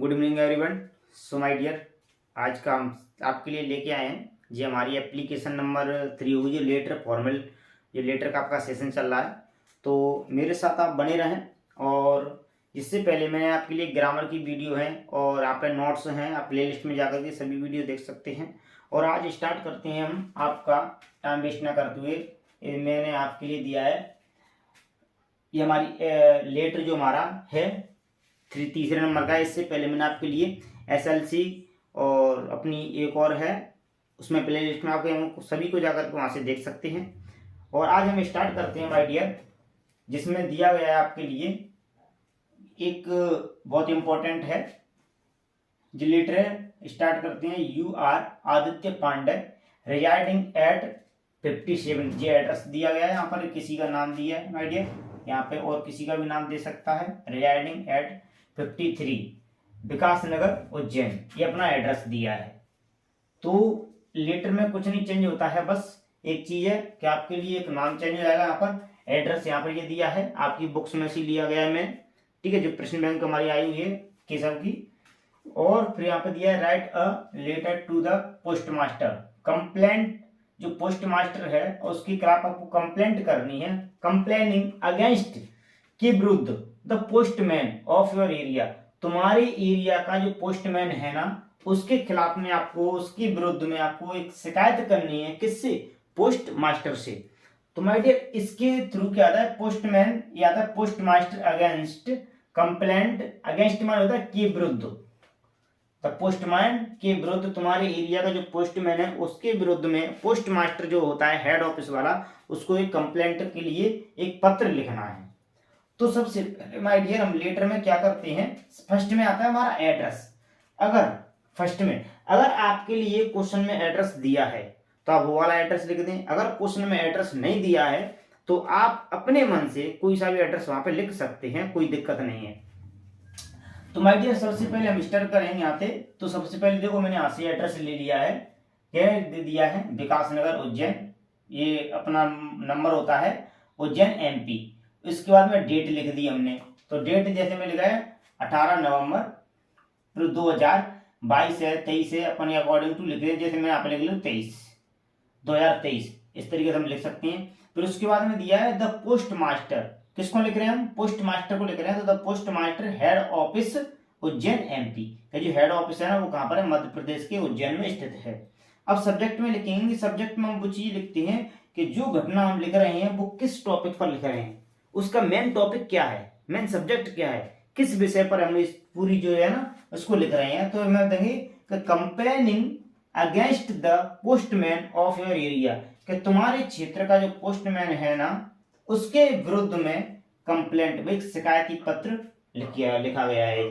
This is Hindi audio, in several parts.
Good evening everyone. So my dear, आज का हम आपके लिए लेके आए हैं जी हमारी एप्लीकेशन नंबर 3 होगी, जो लेटर फॉर्मल, जो लेटर का आपका सेशन चल रहा है। तो मेरे साथ आप बने रहें। और इससे पहले मैंने आपके लिए ग्रामर की वीडियो है और आप पे नोट्स हैं, आप प्ले लिस्ट में जाकर के सभी वीडियो देख सकते हैं। और आज स्टार्ट करते हैं हम, आपका टाइम वेस्ट ना करते हुए। मैंने आपके लिए दिया है ये हमारी लेटर जो हमारा है तीसरे नंबर का है। इससे पहले मैंने आपके लिए एसएलसी और अपनी एक और है, उसमें प्ले लिस्ट में आपको सभी को जाकर के वहाँ से देख सकते हैं। और आज हम स्टार्ट करते हैं माय डियर, जिसमें दिया गया है आपके लिए एक बहुत इम्पोर्टेंट है जो लेटर है। स्टार्ट करते हैं। You are Aditya Pandey residing at 57। ये एड्रेस दिया गया है, यहाँ पर किसी का नाम दिया है माय डियर, यहाँ पे और किसी का भी नाम दे सकता है। रिजाइडिंग एट 53 विकास नगर उज्जैन, ये अपना एड्रेस दिया है। तो लेटर में कुछ नहीं चेंज होता है, बस एक चीज है कि आपके लिए एक नाम चेंज हो जाएगा। यहाँ पर एड्रेस यहाँ पर ये दिया है, आपकी बुक्स में से लिया गया है मैं, ठीक है, जो प्रश्न बैंक हमारी आई हुई है केशव की। और फिर यहाँ पे दिया है write a letter to the post master complaint. जो पोस्ट मास्टर है उसकी खिलाफ आपको कंप्लेंट करनी है, कंप्लेनिंग अगेंस्ट के विरुद्ध the postman of your area. तुम्हारे एरिया का जो पोस्टमैन है ना, उसके खिलाफ में आपको, उसके विरुद्ध में आपको एक शिकायत करनी है। किससे? पोस्ट मास्टर से। तो माय डियर, इसके थ्रू क्या आता है? पोस्टमैन या आता है post master against, complaint against मान होता है के विरुद्ध। तो पोस्टमैन के विरुद्ध, तुम्हारे एरिया का जो पोस्टमैन है उसके विरुद्ध में पोस्ट मास्टर जो होता है हेड ऑफिस वाला, उसको एक कंप्लेंट के लिए एक पत्र लिखना है। तो सबसे पहले माय डियर हम लेटर में क्या करते हैं, फर्स्ट में आता है हमारा एड्रेस। अगर फर्स्ट में अगर आपके लिए क्वेश्चन में एड्रेस दिया है तो आप वो वाला एड्रेस लिख दें। अगर क्वेश्चन में एड्रेस नहीं दिया है तो आप अपने मन से कोई सा भी एड्रेस वहां पे लिख सकते हैं, कोई दिक्कत नहीं है। तो माय डियर, सबसे पहले हम स्टार्ट करेंगे यहाँ से। तो सबसे पहले देखो, मैंने यहाँ से एड्रेस ले लिया है, क्या दे दिया है? विकास नगर उज्जैन, ये अपना नंबर होता है उज्जैन एमपी। इसके बाद में डेट लिख दी हमने। तो डेट जैसे में लिखा है 18 नवंबर 2022 है, 23 है, अपने अकॉर्डिंग टू लिख रहे हैं। जैसे मैं यहाँ पे लिख लूँ 2023, इस तरीके से हम लिख सकते हैं। फिर उसके बाद में दिया है द पोस्ट मास्टर। किसको लिख रहे हैं हम? पोस्ट मास्टर को लिख रहे हैं। तो the post master head office Ujjain MP का जो हेड ऑफिस है ना, वो कहाँ पर है? मध्य प्रदेश के उज्जैन में स्थित है। अब सब्जेक्ट में लिखेंगे, सब्जेक्ट में हम वो चीज लिखते हैं कि जो घटना हम लिख रहे हैं वो किस टॉपिक पर लिख रहे हैं, उसका मेन टॉपिक क्या है, मेन सब्जेक्ट क्या है, किस विषय पर हम इस पूरी जो है ना उसको लिख रहे हैं। तो मैं देंगे कि complaining against the postman of your area, कि तुम्हारे क्षेत्र का जो पोस्टमैन है ना उसके विरुद्ध में कंप्लेंट, एक शिकायती पत्र लिखा गया है।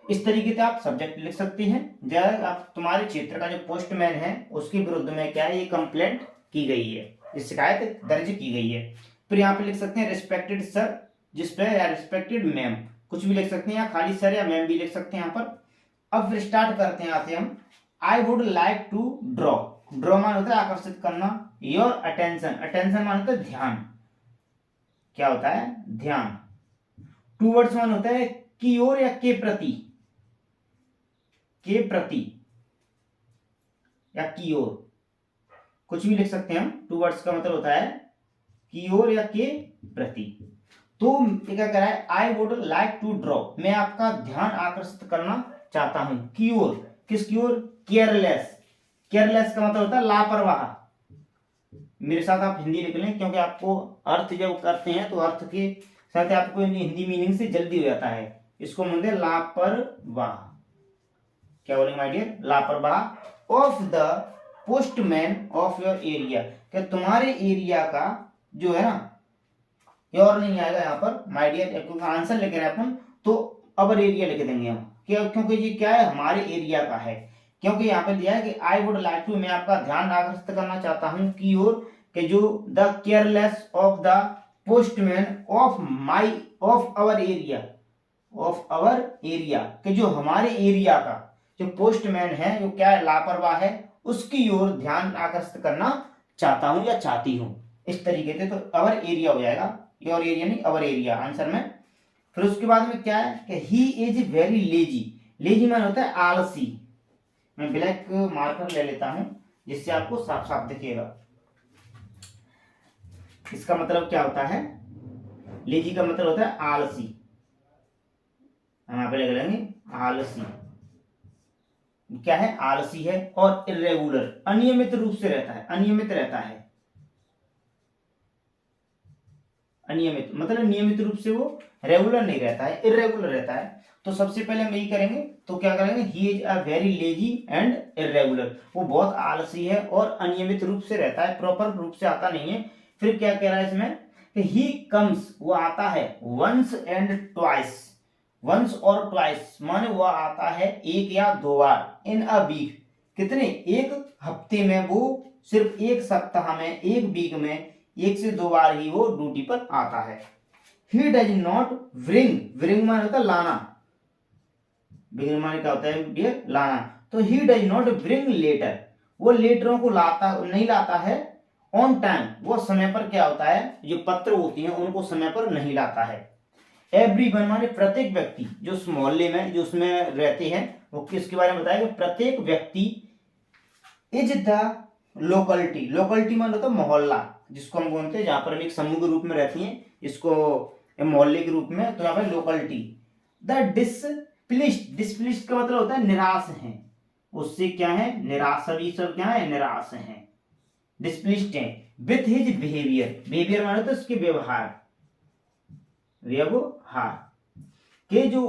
इस तरीके से आप सब्जेक्ट लिख सकते हैं। जब आप तुम्हारे क्षेत्र का जो पोस्टमैन है उसके विरुद्ध में क्या है, ये कंप्लेंट की गई है, ये शिकायत दर्ज की गई है। फिर यहाँ पे लिख सकते हैं रिस्पेक्टेड सर, जिसपे या रिस्पेक्टेड मैम, कुछ भी लिख सकते हैं, या खाली सर या मैम भी लिख सकते हैं यहाँ पर। अब फिर स्टार्ट करते हैं यहाँ से हम। I would like to draw, draw मान होता है आकर्षित करना, योर अटेंशन, अटेंशन मान होता है ध्यान, क्या होता है? ध्यान। टूवर्ड्स मान होता है की ओर या के प्रति, के प्रति या की ओर, कुछ भी लिख सकते हैं हम। टूवर्ड्स का मतलब होता है की ओर या के प्रति। तो क्या कह रहा है? I would like to draw, मैं आपका ध्यान आकर्षित करना चाहता हूं। की ओर, किसकी ओर? केयरलेस, केयरलेस का मतलब होता है लापरवाह। मेरे साथ आप हिंदी लिख लें, क्योंकि आपको अर्थ जब करते हैं तो अर्थ के साथ आपको हिंदी मीनिंग से जल्दी हो जाता है। इसको बोलते हैं लापरवाह। क्या बोलेंगे माय डियर? लापरवाह of the postman of your area, क्या तुम्हारे एरिया का जो है ना, और नहीं आएगा यहाँ पर माय डियर, क्योंकि आंसर लिख रहे हैं अपन, तो अवर एरिया लिख देंगे हम। क्या? क्योंकि ये क्या है? हमारे एरिया का है। क्योंकि यहाँ पे दिया है कि आई वुड लाइक टू, मैं आपका ध्यान आकर्षित करना चाहता हूं की ओर, कि जो the careless of the postman of my of our area, of our area, कि जो हमारे एरिया का जो पोस्टमैन है जो क्या है? लापरवाह है, उसकी ओर ध्यान आकर्षित करना चाहता हूं या चाहती हूं। इस तरीके से तो अवर एरिया हो जाएगा, योर एरिया नहीं, अवर एरिया आंसर में। फिर उसके बाद में क्या है कि he is very lazy. Lazy माने होता है आलसी। मैं ब्लैक मार्कर ले लेता हूं जिससे आपको साफ साफ दिखेगा। इसका मतलब क्या होता है, लेजी का मतलब होता है आलसी। हम यहाँ पे लिख लेंगे आलसी। क्या है, आलसी है। और इरेगुलर, अनियमित रूप से रहता है, अनियमित रहता है। अनियमित मतलब नियमित रूप से वो रेगुलर नहीं रहता है, इरेगुलर रहता है। तो सबसे पहले हम यही करेंगे, तो क्या करेंगे, he is a very lazy and irregular. वो बहुत आलसी है और अनियमित रूप से रहता है, प्रॉपर रूप से आता नहीं है। फिर क्या कह रहा है इसमें कि ही कम्स, वो आता है वंस एंड ट्वाइस। वंस और ट्वाइस माने वो आता है एक या दो बार। इन अ वीक, कितने, एक हफ्ते में, वो सिर्फ एक सप्ताह में, एक वीक में एक से दो बार ही वो ड्यूटी पर आता है। ही डज नॉट ब्रिंग, ब्रिंग माने होता है लाना, ब्रिंग माने क्या होता है डियर, लाना। तो he does not bring letter, वो लेटरों को लाता नहीं लाता है। ऑन टाइम, वो समय पर क्या होता है, जो पत्र होती हैं उनको समय पर नहीं लाता है। एवरीवन माने प्रत्येक व्यक्ति, जो उस मोहल्ले में, जो उसमें रहते हैं, वो किसके बारे में बताया, प्रत्येक व्यक्ति। इज द लोकलिटी, लोकलिटी माने होता है मोहल्ला, जिसको हम बोलते हैं, जहां पर हम एक समूह के रूप में रहती हैं, इसको मोहल्ले के रूप में, तो यहाँ पर लोकलिटी। द डिसप्लिस्ड, डिसप्लिस्ड का मतलब होता है निराश है, उससे क्या है, निराश, सभी सब क्या है, निराश है, डिसप्लिस्ड है। विथ हिज बिहेवियर, बिहेवियर माने तो उसके व्यवहार, व्यवहार के जो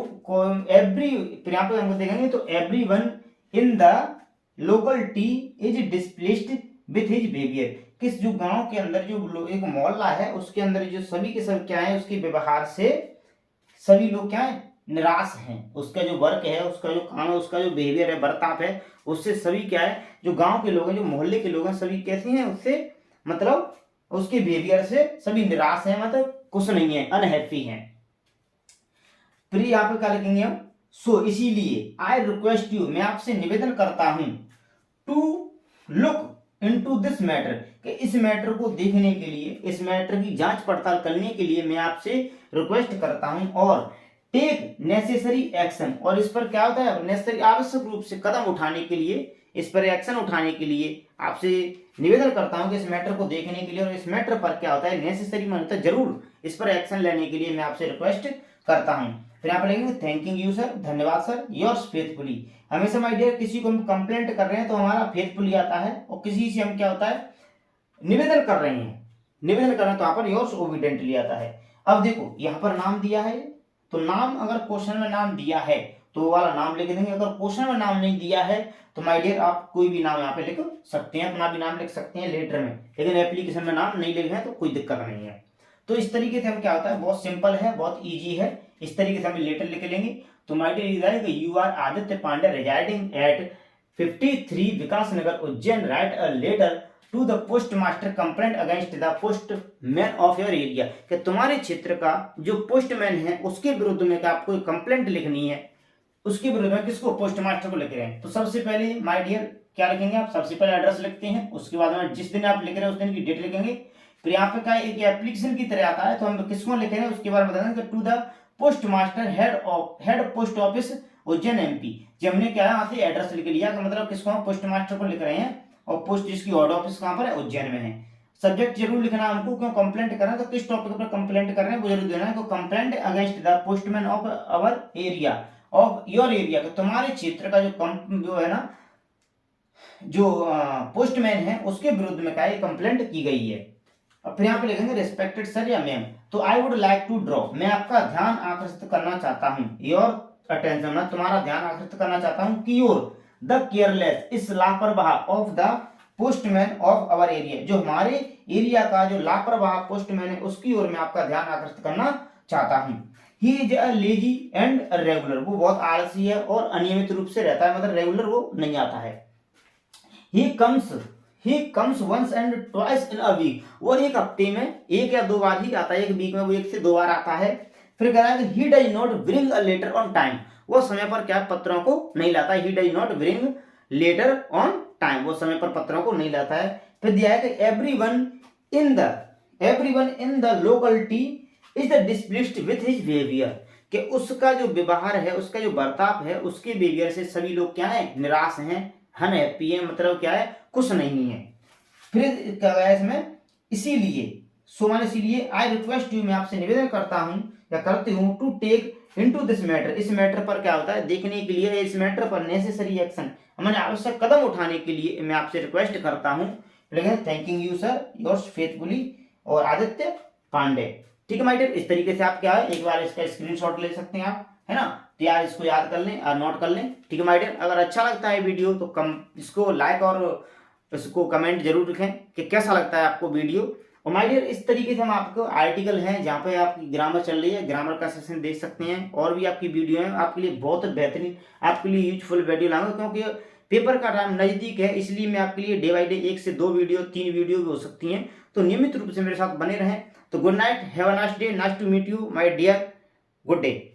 एवरी, यहाँ पे हमको देखेंगे तो everyone in the locality is displeased with his behaviour. किस, जो गांव के अंदर जो एक मोहल्ला है उसके अंदर जो सभी के सब क्या है, उसके व्यवहार से सभी लोग क्या है, निराश हैं। उसका जो वर्क है, उसका जो काम है, उसका जो बिहेवियर है, बर्ताव है, उससे सभी क्या है, जो गांव के लोग हैं, जो मोहल्ले के लोग हैं, सभी कैसे हैं उससे, मतलब उसके बिहेवियर से सभी निराश हैं, मतलब खुश नहीं है, अनहैप्पी हैं। फिर यहाँ पे क्या लिखेंगे हम, सो इसीलिए, आई रिक्वेस्ट यू, मैं आपसे निवेदन करता हूं, to look into this matter, कि इस मैटर को देखने के लिए, इस मैटर की जांच पड़ताल करने के लिए मैं आपसे रिक्वेस्ट करता हूं, और टेक नेसेसरी एक्शन, और इस पर क्या होता है, नेसेसरी आवश्यक रूप से कदम उठाने के लिए, इस पर एक्शन उठाने के लिए आपसे निवेदन करता हूं कि इस मैटर को देखने के लिए, और इस मैटर पर क्या होता है, नेसेसरी मतलब जरूर, इस पर एक्शन लेने के लिए मैं आपसे रिक्वेस्ट करता हूं। फिर यहाँ पर लिखेंगे थैंकिंग यू सर, धन्यवाद सर, योर्स फेथफुली। हमेशा माय डियर, किसी को हम कंप्लेंट कर रहे हैं तो हमारा फेथफुली आता है, और किसी से हम क्या होता है, निवेदन कर रहे हैं, निवेदन कर रहे हैं तो यहाँ पर योर्स ओबीडेंटली आता है। अब देखो यहाँ पर नाम दिया है, तो नाम अगर क्वेश्चन में नाम दिया है तो वो वाला नाम लिख देंगे। अगर क्वेश्चन में नाम नहीं दिया है तो माय डियर आप कोई भी नाम यहाँ पे लिख सकते हैं, अपना भी नाम लिख सकते हैं लेटर में, लेकिन एप्लीकेशन में नाम नहीं लिखे हैं तो कोई दिक्कत नहीं है। तो इस तरीके से हम क्या होता है, बहुत सिंपल है, बहुत ईजी है, इस तरीके से हम लेटर लिख लेंगे। तो my dear, you are Aditya Pandey residing at 53 Vikas Nagar Ujjain, write a letter to the post master complaint against the postman of your area, कि तुम्हारे क्षेत्र का जो पोस्टमैन है उसके विरुद्ध में क्या आपको कंप्लेंट लिखनी है, उसके विरुद्ध में, किसको, पोस्ट मास्टर को लिख रहे हैं। तो सबसे पहले माय डियर क्या लिखेंगे आप, सबसे पहले एड्रेस लिखते हैं, उसके बाद में जिस दिन आप लिख रहे हैं उस दिन की डेट लिखेंगे। फिर यहाँ पे क्या एक एप्लीकेशन की तरह आता है, तो हम किसको लिख रहे हैं उसके बारे में बता देंगे, to the post master head post office Ujjain MP. जब हमने क्या है यहाँ से एड्रेस लिख लिया, तो मतलब किसको, हम पोस्ट मास्टर को लिख रहे हैं, और पोस्ट जिसकी हेड ऑफिस कहाँ पर है, उज्जैन में है। सब्जेक्ट जरूर लिखना हमको, क्यों, कंप्लेंट कर रहे हैं तो किस टॉपिक पर कंप्लेंट कर रहे हैं वो जरूर देना है। तो complaint against the postman of our area, of your area, तुम्हारे क्षेत्र का जो है ना, जो पोस्टमैन है उसके विरुद्ध में क्या कंप्लेंट की गई है। अब फिर यहाँ पे लिखेंगे रिस्पेक्टेड सर या मैम, तो I would like to draw, मैं आपका ध्यान आकर्षित करना चाहता हूँ, योर अटेंशन, मैं तुम्हारा ध्यान आकर्षित करना चाहता हूँ कि योर द केयरलेस, इस लापरवाह, of the postman of our area, जो हमारे एरिया का जो लापरवाह पोस्टमैन है उसकी ओर मैं आपका ध्यान आकर्षित करना चाहता हूँ। He is a lazy and regular, वो बहुत आलसी है और अनियमित रूप से रहता है, मतलब रेगुलर वो नहीं आता है। He comes once and twice in a week, वो एक हफ्ते में एक या दो बार ही आता है, एक वीक में वो एक से दो बार आता है। फिर कह रहा है ही does not bring a later on time, वो समय पर क्या पत्रों को नहीं लाता है, ही does not bring later on time, वो समय पर पत्रों को नहीं लाता है। फिर दिया है कि everyone in the locality is the displaced with his behaviour, कि उसका जो व्यवहार है, उसका जो बर्ताव है, उसके बिहेवियर से सभी लोग क्या है, निराश हैं, अनहैप्पी है, मतलब क्या है, खुश नहीं है। फिर क्या है इसमें, इसीलिए सो मैंने इसीलिए आई रिक्वेस्ट यू, मैं आपसे निवेदन करता हूँ या करती हूँ, to take into this matter, इस मैटर पर क्या होता है देखने के लिए, इस मैटर पर नेसेसरी एक्शन, मैंने आवश्यक कदम उठाने के लिए मैं आपसे रिक्वेस्ट करता हूँ। Thanking you sir, yours faithfully और आदित्य पांडे। ठीक है माय डियर, इस तरीके से आप क्या है एक बार इसका स्क्रीनशॉट ले सकते हैं आप, है ना। तो यार इसको याद कर लें और नोट कर लें। ठीक है माय डियर, अगर अच्छा लगता है वीडियो तो इसको लाइक और इसको कमेंट जरूर लिखें कि कैसा लगता है आपको वीडियो। और माय डियर, इस तरीके से हम आपको आर्टिकल हैं जहाँ पे आपकी ग्रामर चल रही है, ग्रामर का सेशन देख सकते हैं, और भी आपकी वीडियो है आपके लिए बहुत बेहतरीन, आपके लिए यूजफुल वीडियो लाऊंगा, क्योंकि पेपर का टाइम नज़दीक है, इसलिए मैं आपके लिए डे बाई डे 1 से 2 वीडियो 3 वीडियो भी हो सकती हैं। तो नियमित रूप से मेरे साथ बने रहें। तो good night, have a nice day, nice to meet you my dear, good day.